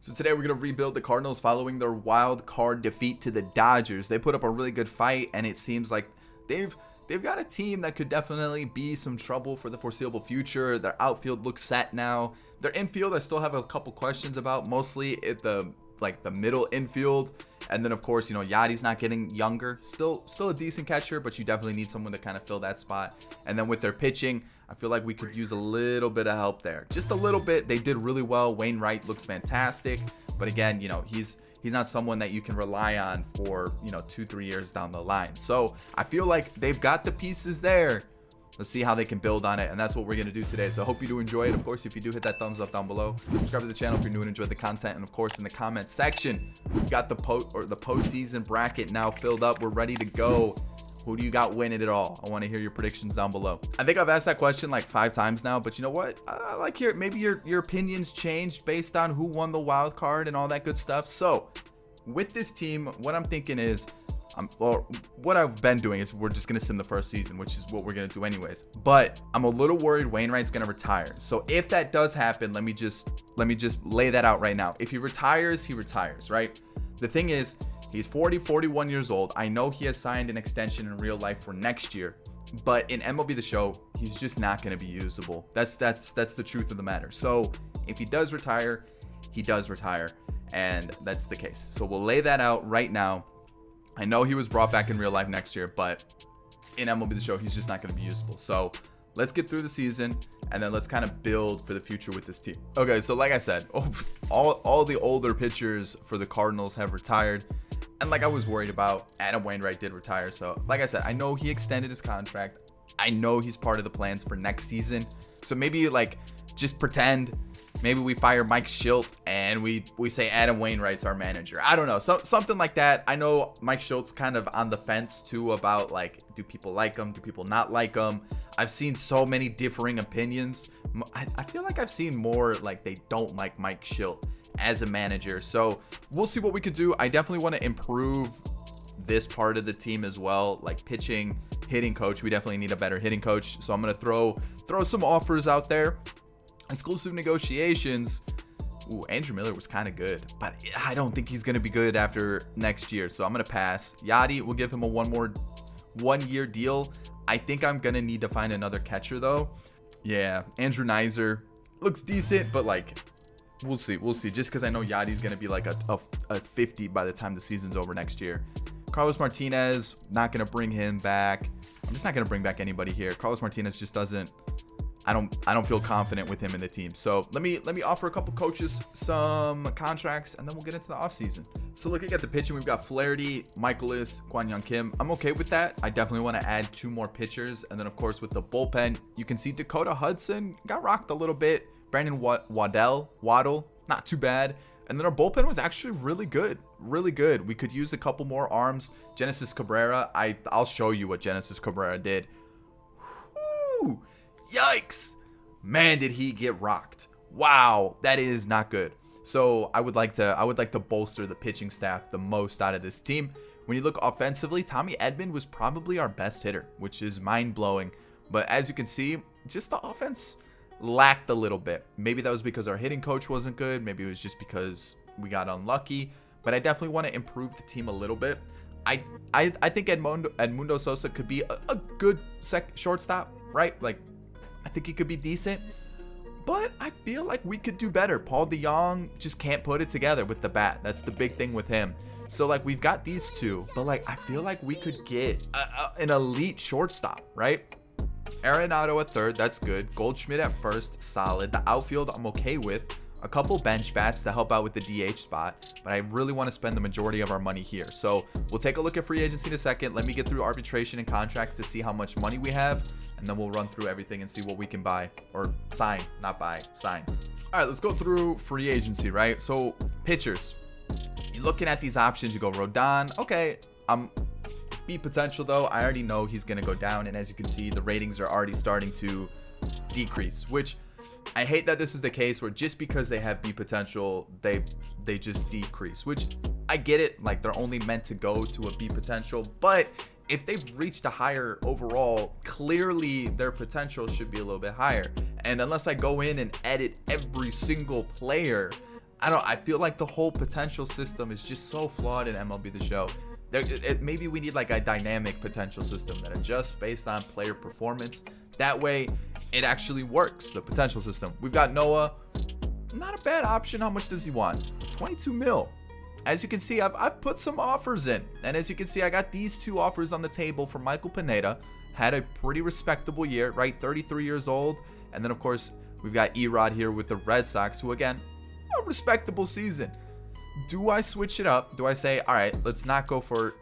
So today we're going to rebuild the Cardinals following their wild card defeat to the Dodgers. They put up a really good fight, and it seems like they've got a team that could definitely be some trouble for the foreseeable future. Their outfield looks set now. Their infield, I still have a couple questions about, mostly at the middle infield. And then of course, Yadi's not getting younger. Still a decent catcher, but you definitely need someone to kind of fill that spot. And then with their pitching, I feel like we could use a little bit of help there. Just a little bit. They did really well. Wainwright looks fantastic. But again, he's not someone that you can rely on for, 2-3 years down the line. So I feel like they've got the pieces there. Let's see how they can build on it, and that's what we're going to do today. So I hope you do enjoy it. Of course, if you do, hit that thumbs up down below. Subscribe to the channel if you're new and enjoy the content. And of course, in the comment section, we've got the postseason bracket now filled up. We're ready to go. Who do you got winning it all? I want to hear your predictions down below. I think I've asked that question like 5 times now, but you know what? I like here, maybe your opinions changed based on who won the wild card and all that good stuff. So with this team, what I'm thinking is, what I've been doing is we're just going to sim the first season, which is what we're going to do anyways. But I'm a little worried Wainwright's going to retire. So if that does happen, let me just lay that out right now. If he retires, he retires, right? The thing is, he's 41 years old. I know he has signed an extension in real life for next year, but in MLB The Show, he's just not going to be usable. That's the truth of the matter. So if he does retire, he does retire, and that's the case. So we'll lay that out right now. I know he was brought back in real life next year, but in MLB The Show, he's just not going to be usable. So let's get through the season, and then let's kind of build for the future with this team. Okay, so like I said, all the older pitchers for the Cardinals have retired. And like I was worried about, Adam Wainwright did retire. So like I said, I know he extended his contract. I know he's part of the plans for next season. So maybe just pretend. Maybe we fire Mike Shildt and we say Adam Wainwright's our manager. I don't know. Something like that. I know Mike Shilt's kind of on the fence too about do people like him? Do people not like him? I've seen so many differing opinions. I feel like I've seen more they don't like Mike Shildt as a manager. So we'll see what we could do. I definitely want to improve this part of the team as well, pitching, hitting coach. We definitely need a better hitting coach. So I'm going to throw some offers out there. Exclusive negotiations. Ooh, Andrew Miller was kind of good, but I don't think he's going to be good after next year. So I'm going to pass. Yadi, we'll give him a 1-year deal. I think I'm going to need to find another catcher though. Yeah, Andrew Nizer looks decent, but we'll see. Just because I know Yadi's going to be a 50 by the time the season's over next year. Carlos Martinez, not going to bring him back. I'm just not going to bring back anybody here. Carlos Martinez just doesn't. I don't feel confident with him in the team. So let me offer a couple coaches some contracts, and then we'll get into the offseason. So looking at the pitching, we've got Flaherty, Michaelis, Kwon Young Kim. I'm okay with that. I definitely want to add 2 more pitchers. And then of course with the bullpen, you can see Dakota Hudson got rocked a little bit. Brandon Waddell, not too bad. And then our bullpen was actually really good. We could use a couple more arms. Genesis Cabrera, I'll show you what Genesis Cabrera did. Woo! Yikes, man, did he get rocked. Wow, that is not good. So I would like to bolster the pitching staff the most out of this team. When you look offensively, Tommy Edman was probably our best hitter, which is mind-blowing. But as you can see, just the offense lacked a little bit. Maybe that was because our hitting coach wasn't good. Maybe it was just because we got unlucky. But I definitely want to improve the team a little bit. I think Edmundo Sosa could be a good shortstop, right? I think he could be decent, but I feel like we could do better. Paul DeJong just can't put it together with the bat. That's the big thing with him. So we've got these two, but I feel like we could get an elite shortstop, right? Arenado at third, that's good. Goldschmidt at first, solid. The outfield, I'm okay with. A couple bench bats to help out with the DH spot, but I really want to spend the majority of our money here. So we'll take a look at free agency in a second. Let me get through arbitration and contracts to see how much money we have, and then we'll run through everything and see what we can buy or sign, not buy, sign. All right, let's go through free agency, right? So pitchers, you're looking at these options, you go Rodon, okay, B potential though, I already know he's going to go down, and as you can see, the ratings are already starting to decrease, which I hate that this is the case where just because they have B potential, they just decrease, which I get it. They're only meant to go to a B potential, but if they've reached a higher overall, clearly their potential should be a little bit higher. And unless I go in and edit every single player, I feel like the whole potential system is just so flawed in MLB The Show. Maybe we need like a dynamic potential system that adjusts based on player performance. That way it actually works, the potential system. We've got Noah, not a bad option. How much does he want? 22 mil. As you can see, I've put some offers in. And as you can see, I got these 2 offers on the table for Michael Pineda. Had a pretty respectable year, right? 33 years old. And then, of course, we've got Erod here with the Red Sox, who, again, a respectable season. Do I switch it up? Do I say, all right, let's not go for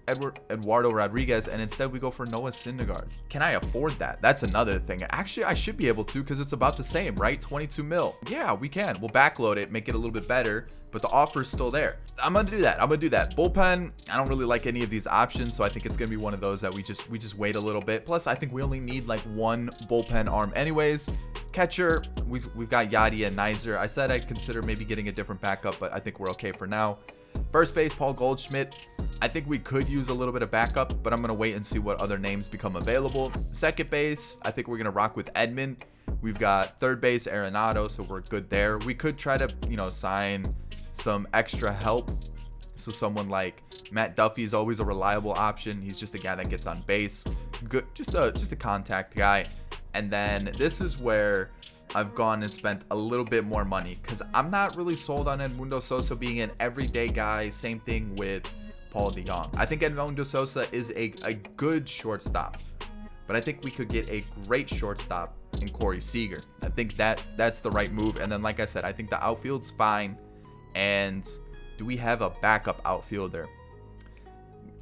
Eduardo Rodriguez, and instead we go for Noah Syndergaard? Can I afford that? That's another thing. Actually, I should be able to, because it's about the same, right? 22 mil. Yeah, we can. We'll backload it, make it a little bit better, but the offer is still there. I'm gonna do that. Bullpen, I don't really like any of these options, so I think it's gonna be one of those that we just wait a little bit. Plus, I think we only need like 1 bullpen arm anyways. Catcher, we've got Yadi and Nizer. I said I'd consider maybe getting a different backup, but I think we're okay for now. First base, Paul Goldschmidt. I think we could use a little bit of backup, but I'm going to wait and see what other names become available. Second base, I think we're going to rock with Edman. We've got third base, Arenado, so we're good there. We could try to, sign some extra help. So someone like Matt Duffy is always a reliable option. He's just a guy that gets on base. Good, just a contact guy. And then this is where I've gone and spent a little bit more money, because I'm not really sold on Edmundo Sosa being an everyday guy. Same thing with Paul DeJong. I think Edmundo Sosa is a good shortstop, but I think we could get a great shortstop in Corey Seager. I think that's the right move. And then, like I said, I think the outfield's fine. And do we have a backup outfielder?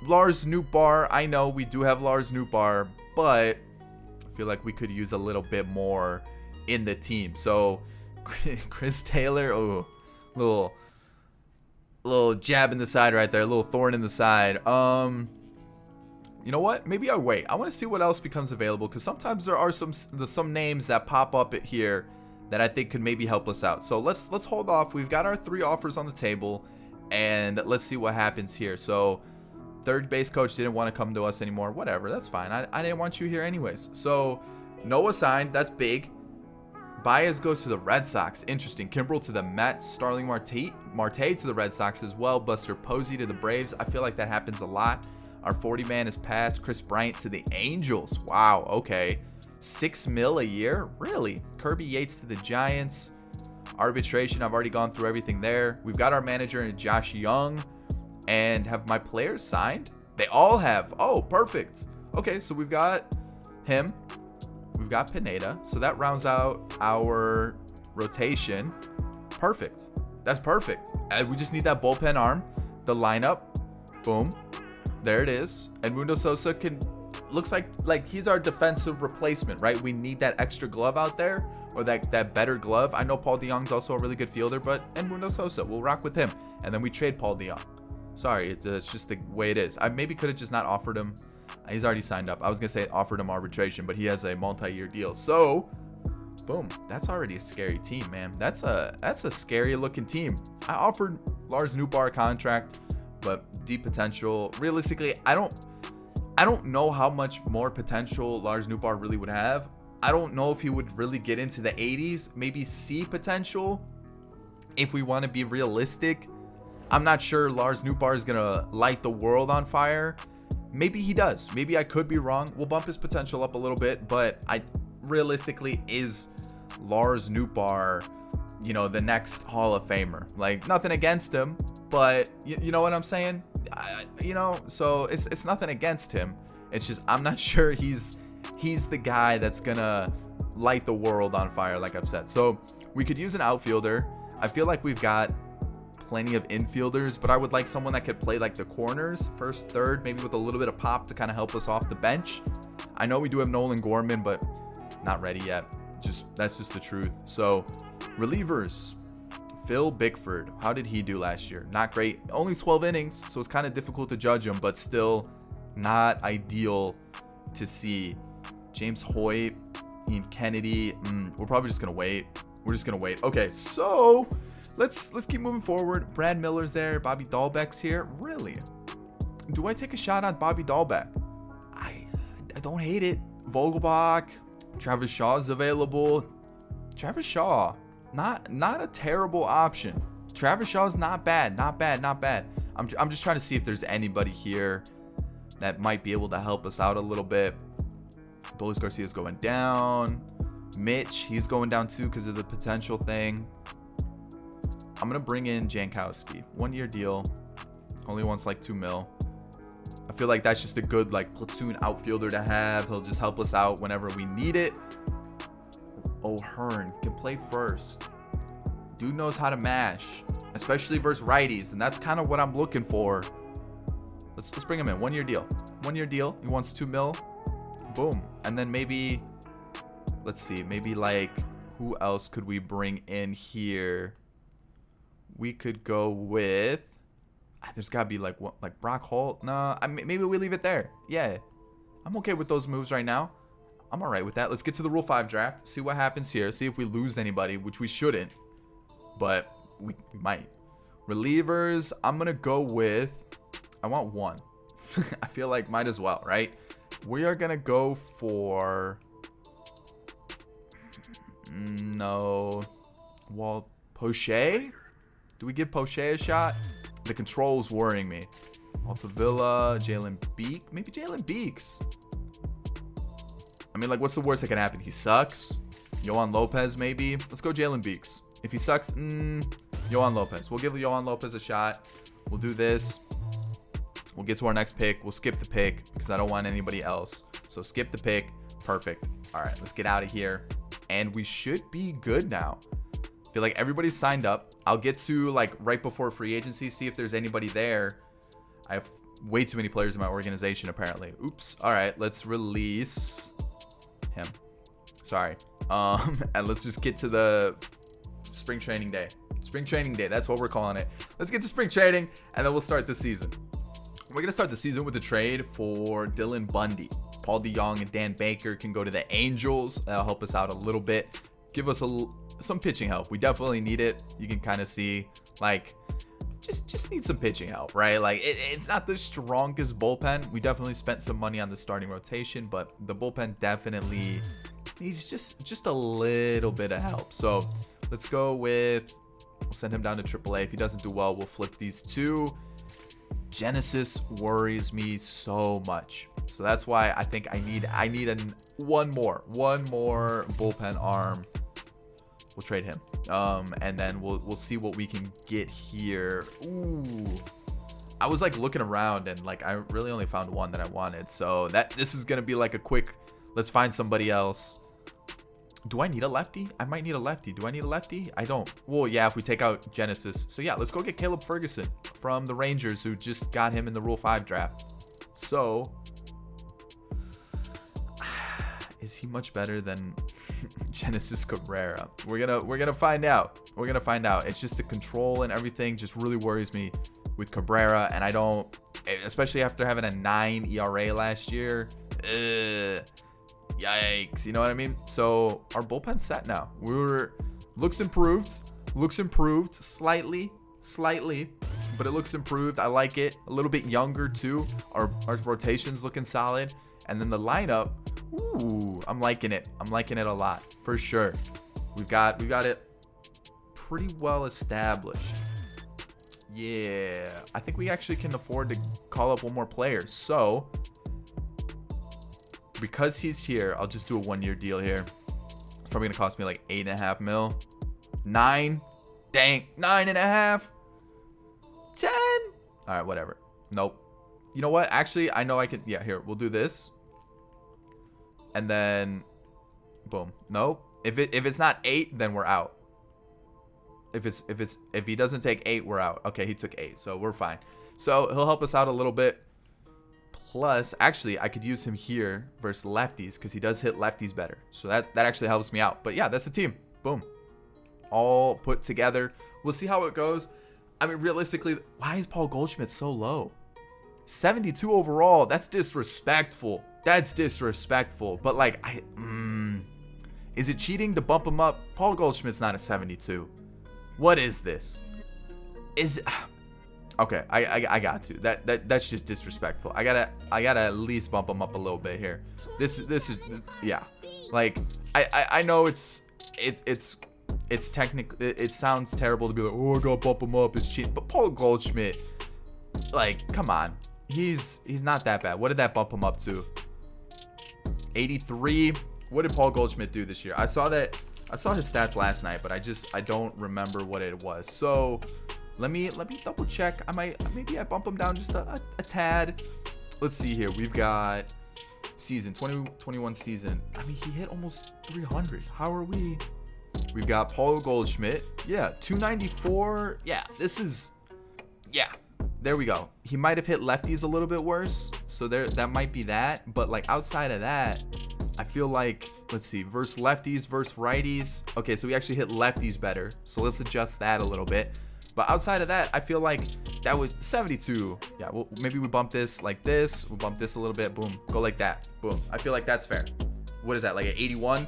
Lars Nootbaar. I know we do have Lars Nootbaar, but I feel like we could use a little bit more in the team. So Chris Taylor, oh, little jab in the side right there, a little thorn in the side. You know what? Maybe I wait. I want to see what else becomes available, because sometimes there are some names that pop up here that I think could maybe help us out. So let's hold off. We've got our 3 offers on the table, and let's see what happens here. So third base coach didn't want to come to us anymore. Whatever, that's fine. I didn't want you here anyways. So Noah signed. That's big. Baez goes to the Red Sox. Interesting. Kimbrel to the Mets. Starling Marte to the Red Sox as well. Buster Posey to the Braves. I feel like that happens a lot. Our 40-man is passed. Chris Bryant to the Angels. Wow, okay. $6 million a year? Really? Kirby Yates to the Giants. Arbitration, I've already gone through everything there. We've got our manager in Josh Young. And have my players signed? They all have. Oh, perfect. Okay, so we've got him. We've got Pineda. So that rounds out our rotation. Perfect. That's perfect. We just need that bullpen arm. The lineup. Boom. There it is. Edmundo Sosa looks like he's our defensive replacement, right? We need that extra glove out there, or that better glove. I know Paul DeJong's also a really good fielder, but Edmundo Sosa, we'll rock with him. And then we trade Paul DeJong. Sorry, it's just the way it is. I maybe could have just not offered him. He's already signed up. I was going to say offered him arbitration, but he has a multi-year deal. So, boom. That's already a scary team, man. That's a scary looking team. I offered Lars Nootbaar a contract, but deep potential. Realistically, I don't know how much more potential Lars Nootbaar really would have. I don't know if he would really get into the 80s. Maybe C potential, if we want to be realistic. I'm not sure Lars Nootbaar is going to light the world on fire. Maybe he does. Maybe I could be wrong. We'll bump his potential up a little bit, but realistically, is Lars Nootbaar, the next Hall of Famer? Like, nothing against him, but you know what I'm saying? So it's nothing against him. It's just I'm not sure he's the guy that's going to light the world on fire, like I've said. So we could use an outfielder. I feel like we've got plenty of infielders, but I would like someone that could play like the corners, first, third, maybe with a little bit of pop to kind of help us off the bench. I know we do have Nolan Gorman, but not ready yet. That's just the truth. So relievers, Phil Bickford, how did he do last year? Not great. Only 12 innings, so it's kind of difficult to judge him, but still not ideal to see. James Hoyt, Ian Kennedy, we're probably just gonna wait. We're just gonna wait. Okay, so let's keep moving forward. Brad Miller's there. Bobby Dahlbeck's here. Really? Do I take a shot on Bobby Dahlbeck? I don't hate it. Vogelbach. Travis Shaw's available. Travis Shaw, not a terrible option. Travis Shaw's not bad. Not bad. Not bad. I'm just trying to see if there's anybody here that might be able to help us out a little bit. Dolis Garcia's going down. Mitch, he's going down too because of the potential thing. I'm going to bring in Jankowski. 1-year deal. Only wants like 2 mil. I feel like that's just a good like platoon outfielder to have. He'll just help us out whenever we need it. O'Hearn can play first. Dude knows how to mash, especially versus righties, and that's kind of what I'm looking for. Let's bring him in. 1-year deal. 1-year deal. He wants 2 mil. Boom. And then maybe, let's see, maybe like who else could we bring in here? We could go with, there's got to be like what, like Brock Holt. Nah, maybe we leave it there. Yeah, I'm okay with those moves right now. I'm all right with that. Let's get to the Rule 5 draft. See what happens here. See if we lose anybody, which we shouldn't, but we might. Relievers, I'm going to go with, I want 1. I feel like might as well, right? We are going to go for, no, well, Poche? Do we give Poche a shot? The control's worrying me. Altavilla, Jalen Beek. Maybe Jalen Beeks. I mean, like, what's the worst that can happen? He sucks. Yohan Lopez, maybe. Let's go Jalen Beeks. If he sucks, Yohan Lopez. We'll give Yohan Lopez a shot. We'll do this. We'll get to our next pick. We'll skip the pick because I don't want anybody else. So skip the pick. Perfect. All right, let's get out of here. And we should be good now. I feel like everybody's signed up. I'll get to like right before free agency, see if there's anybody there. I have way too many players in my organization apparently. Oops. All right, let's release him. Sorry. And let's just get to the spring training day. Spring training day. That's what we're calling it. Let's get to spring training and then we'll start the season. We're going to start the season with a trade for Dylan Bundy. Paul DeJong and Dan Baker can go to the Angels. That'll help us out a little bit. Give us some pitching help. We definitely need it. You can kind of see, like, just need some pitching help, right? Like, it's not the strongest bullpen. We definitely spent some money on the starting rotation, but the bullpen definitely needs just a little bit of help. So let's go with, we'll send him down to AAA. If he doesn't do well, we'll flip these two. Genesis worries me so much. So that's why I think I need one more bullpen arm. We'll trade him. And then we'll see what we can get here. Ooh. I was like looking around and like I really only found one that I wanted. So this is gonna be like a quick, let's find somebody else. Do I need a lefty? I might need a lefty. Do I need a lefty? I don't. Well, yeah, if we take out Genesis. So yeah, let's go get Caleb Ferguson from the Rangers, who just got him in the Rule 5 draft. So is he much better than Genesis Cabrera? We're gonna find out. We're gonna find out. It's just the control and everything just really worries me with Cabrera, and I don't, especially after having a 9 ERA last year. Yikes, you know what I mean? So our bullpen's set now. Looks improved slightly, but it looks improved. I like it. A little bit younger too. Our rotation's looking solid, and then the lineup. Ooh, I'm liking it. I'm liking it a lot for sure. We've got it pretty well established. Yeah, I think we actually can afford to call up one more player. So because he's here, I'll just do a 1-year deal here. It's probably gonna cost me like 8.5 mil. 9, dang, 9.5, 10. All right, whatever. Nope. You know what? Actually, I know I can. Yeah, here, we'll do this. And then, boom. Nope. If it's not 8, then we're out. If he doesn't take 8, we're out. Okay, he took 8, so we're fine. So he'll help us out a little bit. Plus, actually, I could use him here versus lefties because he does hit lefties better. So that actually helps me out. But yeah, that's the team. Boom. All put together. We'll see how it goes. I mean, realistically, why is Paul Goldschmidt so low? 72 overall. That's disrespectful. That's disrespectful. But like, is it cheating to bump him up? Paul Goldschmidt's not a 72. What is this? Okay, I got to. That's just disrespectful. I gotta at least bump him up a little bit here. This is, yeah. Like, I know it's it's technically, it sounds terrible to be like, oh, I gotta bump him up, it's cheap. But Paul Goldschmidt, like, come on, he's not that bad. What did that bump him up to? 83. What did Paul Goldschmidt do this year? I saw his stats last night, but I don't remember what it was. So let me double check. Maybe I bump him down just a tad. Let's see here. We've got season 2021 season. I mean, he hit almost 300. How are we? We've got Paul Goldschmidt. Yeah, 294. Yeah, there we go. He might have hit lefties a little bit worse, so that might be that. But like outside of that, I feel like, let's see, versus lefties versus righties. Okay, so we actually hit lefties better, so let's adjust that a little bit. But outside of that, I feel like that was 72. Yeah, well, maybe we bump this like this. We'll bump this a little bit. Boom, go like that. Boom. I feel like that's fair. What is that, like an 81?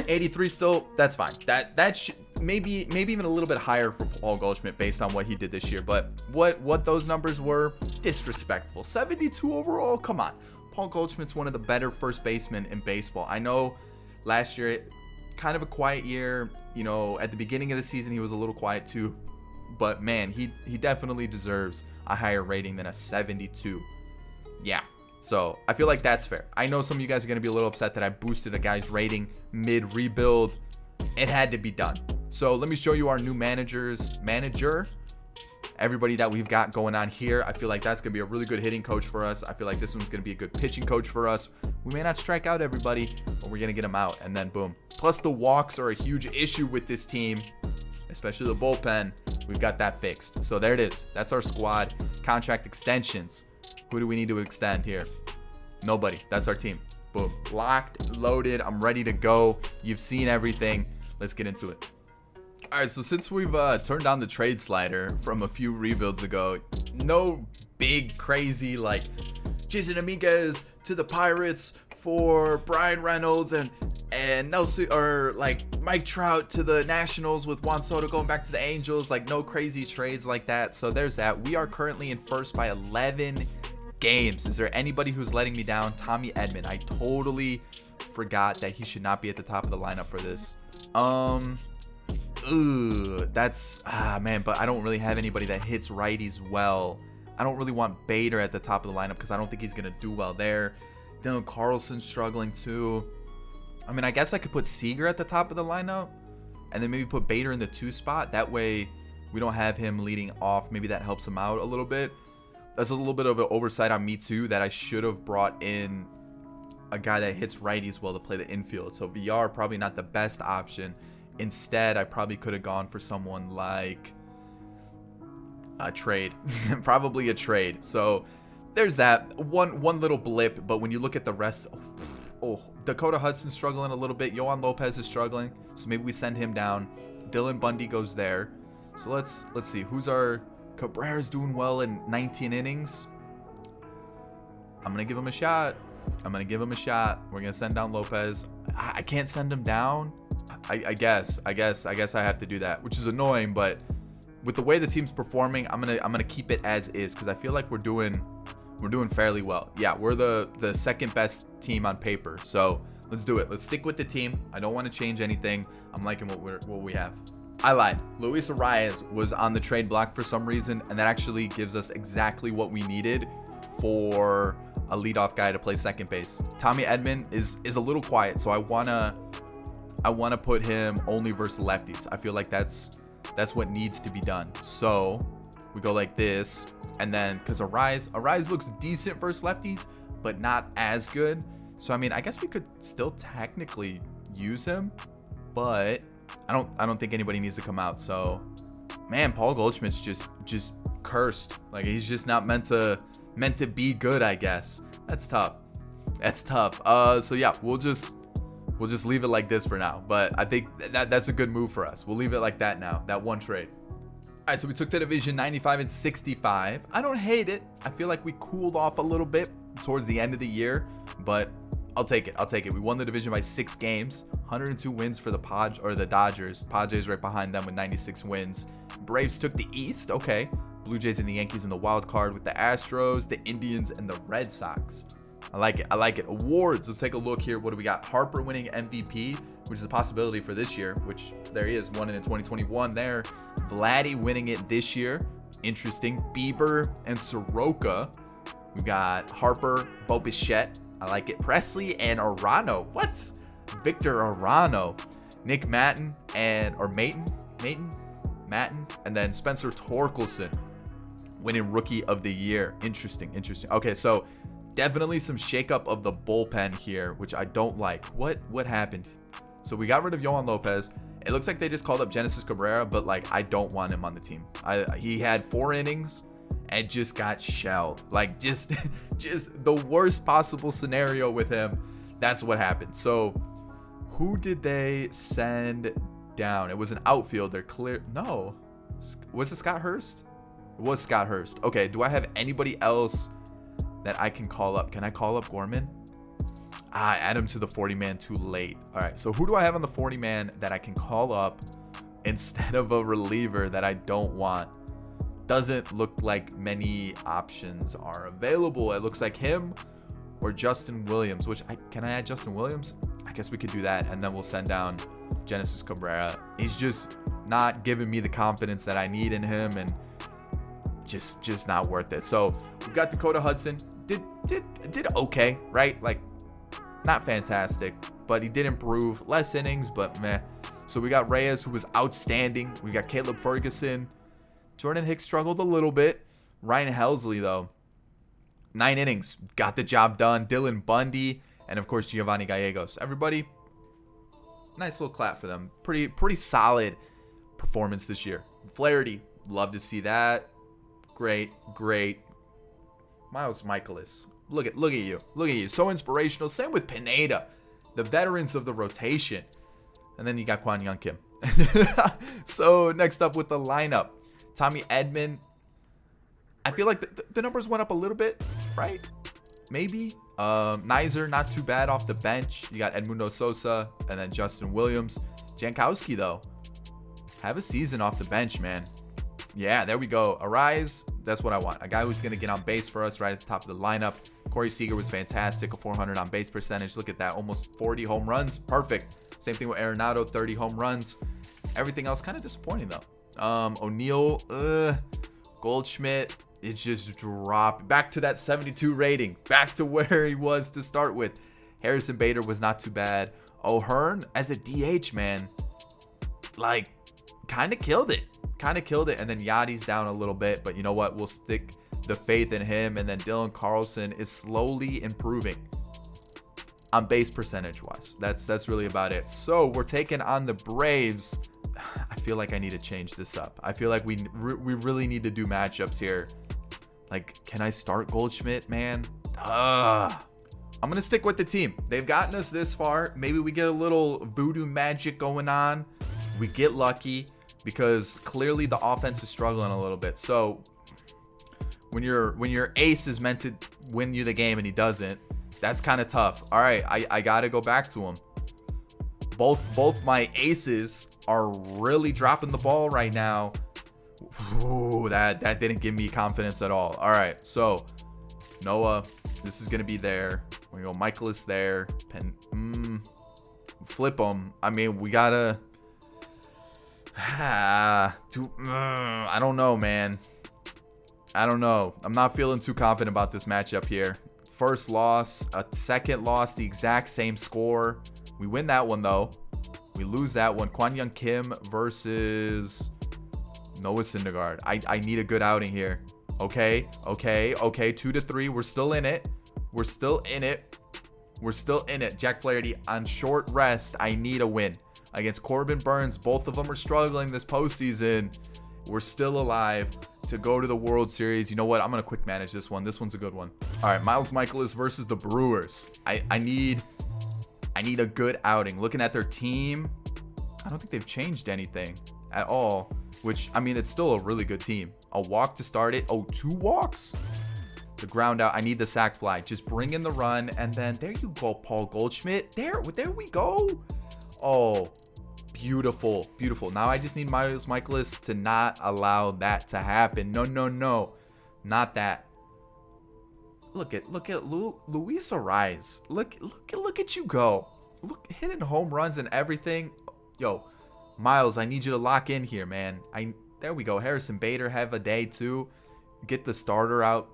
83 still, that's fine. That should maybe even a little bit higher for Paul Goldschmidt based on what he did this year. But what those numbers were, disrespectful. 72 overall, come on. Paul Goldschmidt's one of the better first basemen in baseball. I know last year, kind of a quiet year. You know, at the beginning of the season, he was a little quiet too. But man, he definitely deserves a higher rating than a 72. Yeah. So I feel like that's fair. I know some of you guys are going to be a little upset that I boosted a guy's rating mid-rebuild. It had to be done. So let me show you our new manager. Everybody that we've got going on here. I feel like that's going to be a really good hitting coach for us. I feel like this one's going to be a good pitching coach for us. We may not strike out everybody, but we're going to get them out. And then boom. Plus the walks are a huge issue with this team, especially the bullpen. We've got that fixed. So there it is. That's our squad. Contract extensions. Who do we need to extend here? Nobody. That's our team. Boom. Locked, loaded. I'm ready to go. You've seen everything. Let's get into it. All right, so since we've turned on the trade slider from a few rebuilds ago, no big crazy like Jason Dominguez to the Pirates for Brian Reynolds and Nelson, or like Mike Trout to the Nationals with Juan Soto going back to the Angels. Like no crazy trades like that. So there's that. We are currently in first by 11 games. Is there anybody who's letting me down? Tommy Edman. I totally forgot that he should not be at the top of the lineup for this. That's man, but I don't really have anybody that hits righties well. I don't really want Bader at the top of the lineup because I don't think he's gonna do well there. Dylan Carlson's struggling too. I mean, I guess I could put Seager at the top of the lineup and then maybe put Bader in the 2 spot. That way we don't have him leading off. Maybe that helps him out a little bit. That's a little bit of an oversight on me too, that I should have brought in a guy that hits righties well to play the infield. So VR probably not the best option. Instead, I probably could have gone for someone like a trade. Probably a trade. So there's that one little blip. But when you look at the rest, Dakota Hudson's struggling a little bit. Yohan Lopez is struggling. So maybe we send him down. Dylan Bundy goes there. So let's see. Who's our... Cabrera's doing well in 19 innings. I'm going to give him a shot. We're going to send down Lopez. I can't send him down. I guess I have to do that, which is annoying, but with the way the team's performing, I'm gonna keep it as is because I feel like we're doing fairly well. Yeah, we're the second best team on paper. So let's do it. Let's stick with the team. I don't want to change anything. I'm liking what we have. I lied. Luis Arias was on the trade block for some reason, and that actually gives us exactly what we needed for a leadoff guy to play second base. Tommy Edman is a little quiet, so I wanna put him only versus lefties. I feel like that's what needs to be done. So we go like this, and then because Arias looks decent versus lefties, but not as good. So I mean, I guess we could still technically use him, but I don't think anybody needs to come out. So man, Paul Goldschmidt's just cursed. Like he's just not meant to be good, I guess. That's tough. So yeah, we'll just leave it like this for now. But I think that's a good move for us. We'll leave it like that now. That one trade. All right, so we took the division 95 and 65. I don't hate it. I feel like we cooled off a little bit towards the end of the year, but I'll take it. We won the division by 6 games. 102 wins for the Dodgers. Padres right behind them with 96 wins. Braves took the East. Okay. Blue Jays and the Yankees in the wild card with the Astros, the Indians, and the Red Sox. I like it. Awards. Let's take a look here. What do we got? Harper winning MVP. which is a possibility for this year, which there he is, won it in 2021 there. Vladdy winning it this year. Interesting. Bieber and Soroka. We've got Harper, Bo Bichette. I like it. Presley and Arano. What? Victor Arano. Nick Matten and Matten, and then Spencer Torkelson winning Rookie of the Year. Interesting. Okay, so definitely some shakeup of the bullpen here, which I don't like. What happened? So we got rid of Yohan Lopez. It looks like they just called up Genesis Cabrera, but like I don't want him on the team. He had 4 innings and just got shelled. Like just the worst possible scenario with him. That's what happened. So who did they send down? It was an outfielder. No. Was it Scott Hurst? It was Scott Hurst. Okay, do I have anybody else that I can call up? Can I call up Gorman? Add him to the 40-man too late. All right, so who do I have on the 40-man that I can call up instead of a reliever that I don't want? Doesn't look like many options are available. It looks like him or Justin Williams, which can I add Justin Williams? I guess we could do that, and then we'll send down Genesis Cabrera. He's just not giving me the confidence that I need in him, and just not worth it. So we've got Dakota Hudson. Did okay, right? Like, not fantastic, but he did improve. Less innings, but meh. So we got Reyes, who was outstanding. We got Caleb Ferguson. Jordan Hicks struggled a little bit. Ryan Helsley, though, 9 innings, got the job done. Dylan Bundy, and of course Giovanni Gallegos. Everybody, nice little clap for them. Pretty solid performance this year. Flaherty, love to see that. Great. Miles Michaelis. Look at you. So inspirational. Same with Pineda, the veterans of the rotation. And then you got Kwon Young Kim. So next up with the lineup, Tommy Edman. I feel like the numbers went up a little bit, right? Maybe. Nizer, not too bad off the bench. You got Edmundo Sosa and then Justin Williams. Jankowski, though, have a season off the bench, man. Yeah, there we go. Arise, that's what I want. A guy who's going to get on base for us right at the top of the lineup. Corey Seager was fantastic, a 400 on base percentage. Look at that, almost 40 home runs. Perfect. Same thing with Arenado, 30 home runs. Everything else kind of disappointing, though. O'Neill, Goldschmidt, it just dropped. Back to that 72 rating. Back to where he was to start with. Harrison Bader was not too bad. O'Hearn, as a DH, man, like, kind of killed it. And then Yachty's down a little bit, but you know what? We'll stick the faith in him. And then Dylan Carlson is slowly improving on base percentage wise. That's really about it. So we're taking on the Braves. I feel like I need to change this up. I feel like we really need to do matchups here. Like, can I start Goldschmidt, man? I'm going to stick with the team. They've gotten us this far. Maybe we get a little voodoo magic going on. We get lucky, because clearly the offense is struggling a little bit. So when your ace is meant to win you the game and he doesn't, that's kind of tough. All right, I got to go back to him. Both my aces are really dropping the ball right now. Ooh, that didn't give me confidence at all. All right, so Noah, this is going to be there. We go Michaelis there. Flip him. I mean, we got to... I don't know, man. I don't know. I'm not feeling too confident about this matchup here. First loss, a second loss, the exact same score. We win that one, though. We lose that one. Kwon Young Kim versus Noah Syndergaard. I need a good outing here. Okay. 2-3. We're still in it. Jack Flaherty on short rest. I need a win against Corbin Burns. Both of them are struggling this postseason. We're still alive to go to the World Series. You know what? I'm going to quick manage this one. This one's a good one. All right, Miles Michaelis versus the Brewers. I need a good outing. Looking at their team, I don't think they've changed anything at all, which, I mean, it's still a really good team. A walk to start it. Oh, 2 walks? The ground out. I need the sac fly. Just bring in the run, and then there you go, Paul Goldschmidt. There we go. Oh, beautiful. Now I just need Miles Michaelis to not allow that to happen. No. Not that. Look at Luis Ariz. Look at you go. look, hitting home runs and everything. Yo, Miles, I need you to lock in here, man. There we go. Harrison Bader have a day too. Get the starter out.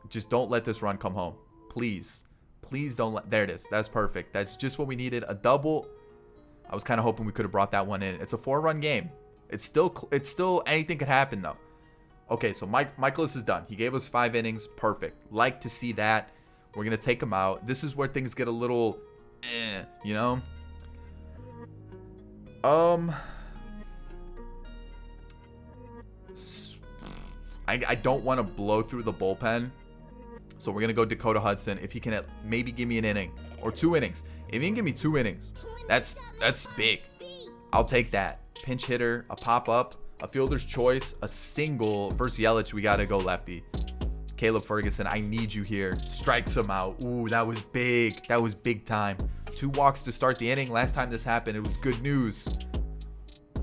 Just don't let this run come home. Please. Please don't let... There it is. That's perfect. That's just what we needed. A double. I was kind of hoping we could have brought that one in. It's a 4-run game. It's still anything could happen though. Okay, so Michaelis is done. He gave us 5 innings. Perfect. Like to see that. We're going to take him out. This is where things get a little... you know? I don't want to blow through the bullpen. So we're going to go Dakota Hudson. If he can maybe give me an inning or 2 innings. If he can give me 2 innings, that's big. I'll take that. Pinch hitter, a pop-up, a fielder's choice, a single versus Yelich. We got to go lefty. Caleb Ferguson, I need you here. Strikes him out. Ooh, that was big. That was big time. 2 walks to start the inning. Last time this happened, it was good news.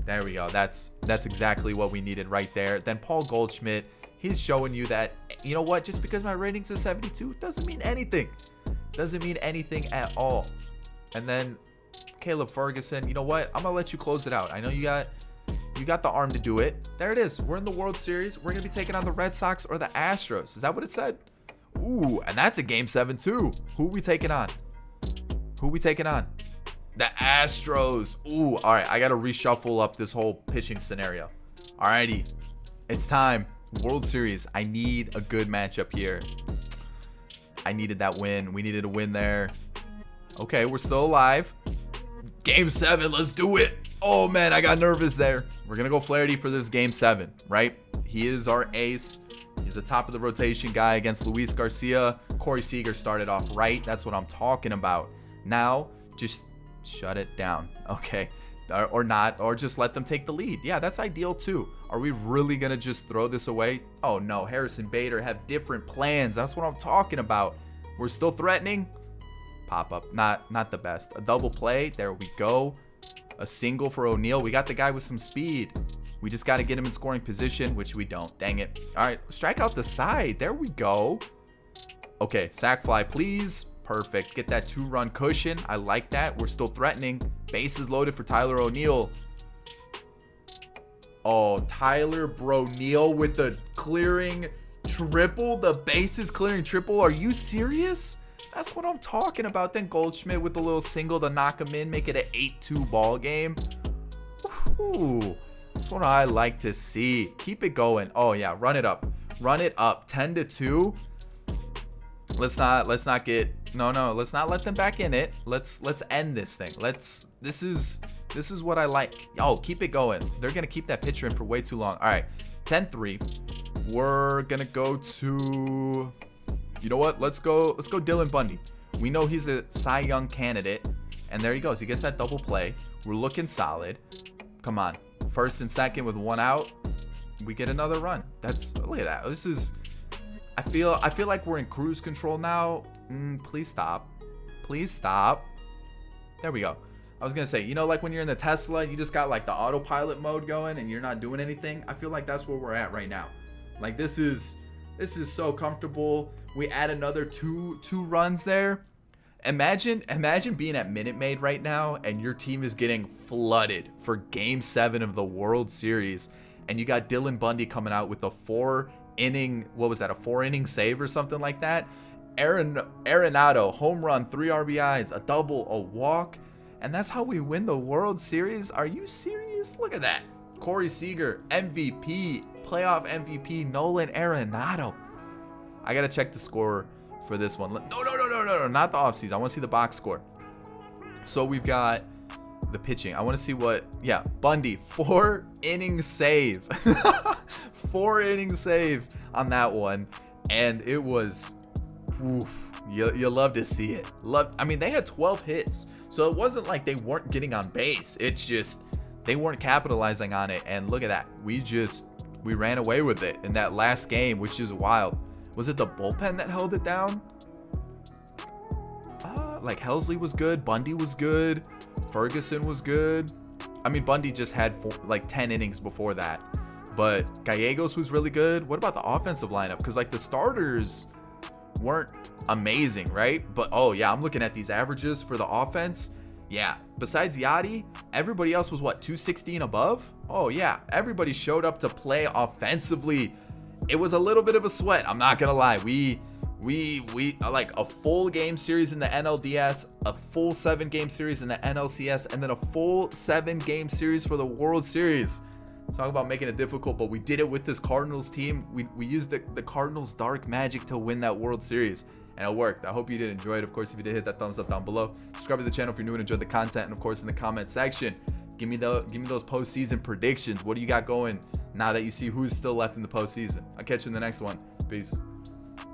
There we go. That's exactly what we needed right there. Then Paul Goldschmidt, he's showing you that, you know what? Just because my ratings are 72 doesn't mean anything. Doesn't mean anything at all. And then Caleb Ferguson, you know what? I'm going to let you close it out. I know you got the arm to do it. There it is. We're in the World Series. We're going to be taking on the Red Sox or the Astros. Is that what it said? Ooh, and that's a Game 7 too. Who are we taking on? The Astros. Ooh, all right. I got to reshuffle up this whole pitching scenario. All righty. It's time. World Series. I need a good matchup here. I needed that win. We needed a win there. Okay, we're still alive. Game 7. Let's do it. Oh, man, I got nervous there. We're going to go Flaherty for this Game 7, right? He is our ace. He's the top of the rotation guy against Luis Garcia. Corey Seager started off right. That's what I'm talking about. Now, just shut it down, okay? Or not, or just let them take the lead. Yeah, that's ideal too. Are we really going to just throw this away? Oh, no. Harrison Bader have different plans. That's what I'm talking about. We're still threatening. Pop up. Not the best. A double play. There we go. A single for O'Neal. We got the guy with some speed. We just got to get him in scoring position, which we don't. Dang it. All right. Strike out the side. There we go. Okay. Sack fly, please. Perfect. Get that 2-run cushion. I like that. We're still threatening. Bases loaded for Tyler O'Neal. Oh, Tyler Broneal with the clearing triple. The bases clearing triple. Are you serious? That's what I'm talking about. Then Goldschmidt with the little single to knock him in. Make it an 8-2 ball game. Ooh, that's what I like to see. Keep it going. Oh, yeah. Run it up. Run it up. 10-2. Let's not let them back in it. Let's end this thing. This is what I like. Oh, keep it going. They're gonna keep that pitcher in for way too long. All right, 10-3. We're gonna go to, you know what? Let's go Dylan Bundy. We know he's a Cy Young candidate, and there he goes. He gets that double play. We're looking solid. Come on, first and second with 1 out. We get another run. Look at that. This is. I feel like we're in cruise control now. Please stop. Please stop. There we go. I was going to say, you know, like when you're in the Tesla, you just got like the autopilot mode going and you're not doing anything. I feel like that's where we're at right now. Like this is so comfortable. We add another two runs there. Imagine being at Minute Maid right now and your team is getting flooded for Game 7 of the World Series. And you got Dylan Bundy coming out with a 4-inning save or something like that. Arenado, home run, 3 RBIs, a double, a walk, and that's how we win the World Series. Are you serious? Look at that. Corey Seager, MVP, playoff MVP, Nolan Arenado. I gotta check the score for this one. No, not the offseason. I want to see the box score. So we've got the pitching. I want to see Bundy, 4-inning save. 4-inning save on that one, and it was you love to see it. I mean, they had 12 hits, so it wasn't like they weren't getting on base. It's just they weren't capitalizing on it, and look at that. We ran away with it in that last game, which is wild. Was it the bullpen that held it down? Like Helsley was good, Bundy was good, Ferguson was good. I mean, Bundy just had 10 innings before that. But Gallegos was really good. What about the offensive lineup? Because like the starters weren't amazing, right? But oh yeah, I'm looking at these averages for the offense. Yeah, besides Yachty, everybody else was what, 216 above? Oh yeah, everybody showed up to play offensively. It was a little bit of a sweat, I'm not gonna lie. We like a full game series in the NLDS, a full 7-game series in the NLCS, and then a full 7-game series for the World Series. Talk about making it difficult, but we did it with this Cardinals team. We used the Cardinals dark magic to win that World Series, and it worked. I hope you did enjoy it. Of course, if you did, hit that thumbs up down below. Subscribe to the channel if you're new and enjoyed the content, and of course in the comment section, give me those postseason predictions. What do you got going now that you see who's still left in the postseason? I'll catch you in the next one. Peace.